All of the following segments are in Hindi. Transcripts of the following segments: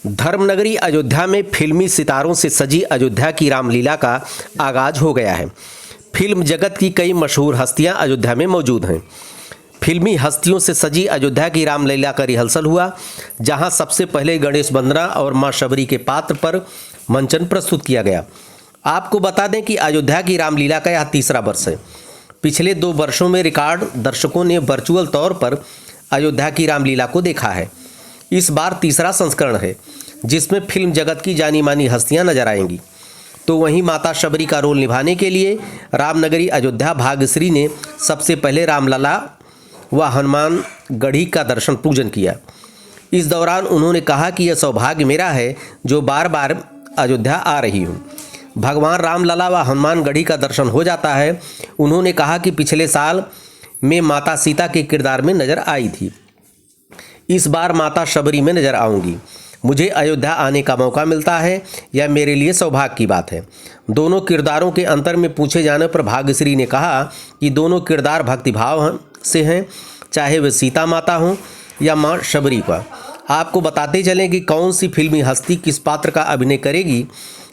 धर्मनगरी अयोध्या में फिल्मी सितारों से सजी अयोध्या की रामलीला का आगाज हो गया है। फिल्म जगत की कई मशहूर हस्तियां अयोध्या में मौजूद हैं। फिल्मी हस्तियों से सजी अयोध्या की रामलीला का रिहर्सल हुआ, जहां सबसे पहले गणेश वंदना और मां शबरी के पात्र पर मंचन प्रस्तुत किया गया। आपको बता दें कि अयोध्या की रामलीला का यह तीसरा वर्ष है। पिछले 2 वर्षों में रिकॉर्ड दर्शकों ने वर्चुअल तौर पर अयोध्या की रामलीला को देखा है। इस बार तीसरा संस्करण है, जिसमें फिल्म जगत की जानी मानी हस्तियां नजर आएंगी। तो वहीं माता शबरी का रोल निभाने के लिए रामनगरी अयोध्या भाग्यश्री ने सबसे पहले रामलला व हनुमान गढ़ी का दर्शन पूजन किया। इस दौरान उन्होंने कहा कि यह सौभाग्य मेरा है जो बार बार अयोध्या आ रही हूँ। भगवान रामलला व हनुमान गढ़ी का दर्शन हो जाता है। उन्होंने कहा कि पिछले साल मैं माता सीता के किरदार में नजर आई थी, इस बार माता शबरी में नजर आऊंगी। मुझे अयोध्या आने का मौका मिलता है, यह मेरे लिए सौभाग्य की बात है। दोनों किरदारों के अंतर में पूछे जाने पर भाग्यश्री ने कहा कि दोनों किरदार भक्तिभाव से हैं, चाहे वे सीता माता हों या मां शबरी का। आपको बताते चलें कि कौन सी फिल्मी हस्ती किस पात्र का अभिनय करेगी।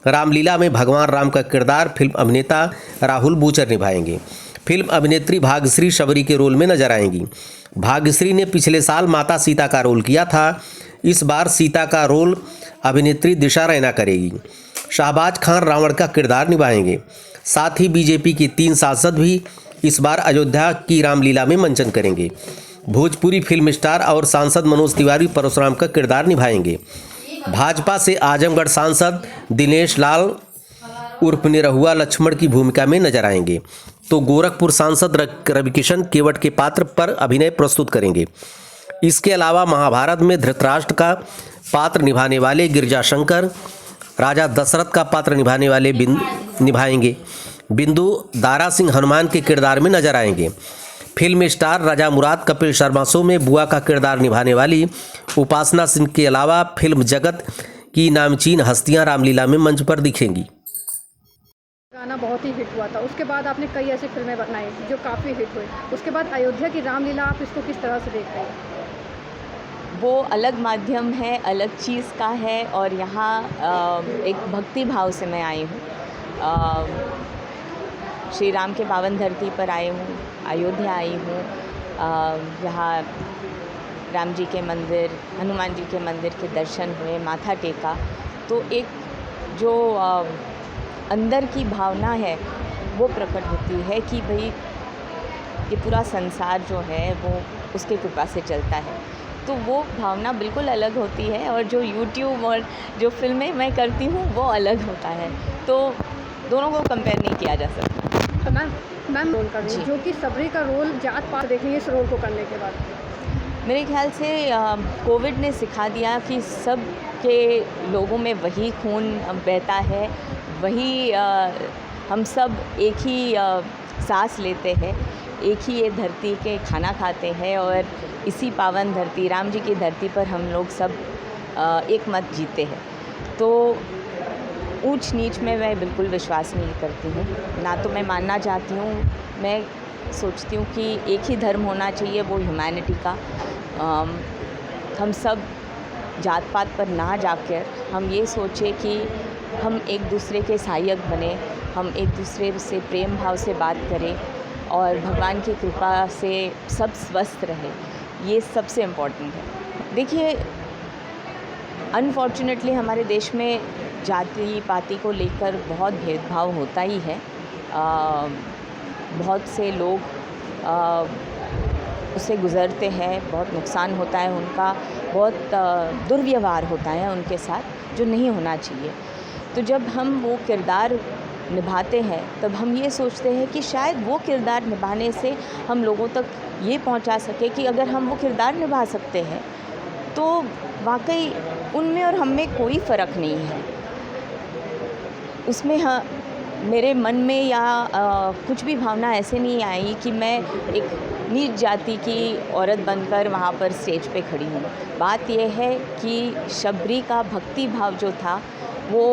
रामलीला में भगवान राम का किरदार फिल्म अभिनेता राहुल बूचर निभाएंगे। फिल्म अभिनेत्री भाग्यश्री शबरी के रोल में नजर आएंगी। भाग्यश्री ने पिछले साल माता सीता का रोल किया था। इस बार सीता का रोल अभिनेत्री दिशा रैना करेगी। शाहबाज खान रावण का किरदार निभाएंगे। साथ ही बीजेपी की 3 सांसद भी इस बार अयोध्या की रामलीला में मंचन करेंगे। भोजपुरी फिल्म स्टार और सांसद मनोज तिवारी परशुराम का किरदार निभाएंगे। भाजपा से आजमगढ़ सांसद दिनेश लाल उर्फ निरहुआ लक्ष्मण की भूमिका में नजर आएंगे। तो गोरखपुर सांसद रविकिशन केवट के पात्र पर अभिनय प्रस्तुत करेंगे। इसके अलावा महाभारत में धृतराष्ट्र का पात्र निभाने वाले गिरजाशंकर राजा दशरथ का पात्र निभाने वाले निभाएंगे। बिंदु दारा सिंह हनुमान के किरदार में नजर आएंगे। फिल्म स्टार राजा मुराद कपिल शर्मा शो में बुआ का किरदार निभाने वाली उपासना सिंह के अलावा फिल्म जगत की नामचीन हस्तियां रामलीला में मंच पर दिखेंगी। गाना बहुत ही हिट हुआ था, उसके बाद आपने कई ऐसी फिल्में बनाई जो काफ़ी हिट हुई। उसके बाद अयोध्या की रामलीला, आप इसको किस तरह से देख रहे हैं? वो अलग माध्यम है, अलग चीज़ का है, और यहाँ एक भक्ति भाव से मैं आई हूँ। श्री राम के पावन धरती पर आई हूँ, अयोध्या आई हूँ। यहाँ राम जी के मंदिर, हनुमान जी के मंदिर के दर्शन हुए, माथा टेका। तो एक जो अंदर की भावना है वो प्रकट होती है कि भाई ये पूरा संसार जो है वो उसके कृपा से चलता है। तो वो भावना बिल्कुल अलग होती है, और जो यूट्यूब और जो फिल्में मैं करती हूँ वो अलग होता है। तो दोनों को कंपेयर नहीं किया जा सकता। तो मैम रोल कर रही है, जो कि सबरी का रोल जात पात देखेंगे इस रोल को करने के बाद। मेरे ख्याल से कोविड ने सिखा दिया कि सब के लोगों में वही खून बहता है, वही हम सब एक ही सांस लेते हैं, एक ही ये धरती के खाना खाते हैं, और इसी पावन धरती राम जी की धरती पर हम लोग सब एक मत जीते हैं। तो ऊंच नीच में मैं बिल्कुल विश्वास नहीं करती हूँ, ना तो मैं मानना चाहती हूँ। मैं सोचती हूँ कि एक ही धर्म होना चाहिए, वो ह्यूमैनिटी का। हम सब जात पात पर ना जाकर हम ये सोचें कि हम एक दूसरे के सहायक बने, हम एक दूसरे से प्रेम भाव से बात करें, और भगवान की कृपा से सब स्वस्थ रहे। ये सबसे इम्पोर्टेंट है। देखिए, अनफॉर्चुनेटली हमारे देश में जाति पाति को लेकर बहुत भेदभाव होता ही है। बहुत से लोग उससे गुज़रते हैं, बहुत नुकसान होता है उनका, बहुत दुर्व्यवहार होता है उनके साथ, जो नहीं होना चाहिए। तो जब हम वो किरदार निभाते हैं तब हम ये सोचते हैं कि शायद वो किरदार निभाने से हम लोगों तक ये पहुंचा सके कि अगर हम वो किरदार निभा सकते हैं तो वाकई उनमें और हम में कोई फ़र्क नहीं है। उसमें मेरे मन में या कुछ भी भावना ऐसे नहीं आई कि मैं एक नीच जाति की औरत बनकर वहाँ पर स्टेज पे खड़ी हूँ। बात यह है कि शबरी का भक्ति भाव जो था वो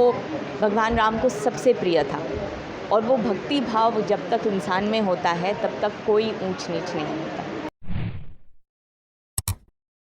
भगवान राम को सबसे प्रिय था, और वो भक्ति भाव जब तक इंसान में होता है तब तक कोई ऊंच नीच नहीं होता।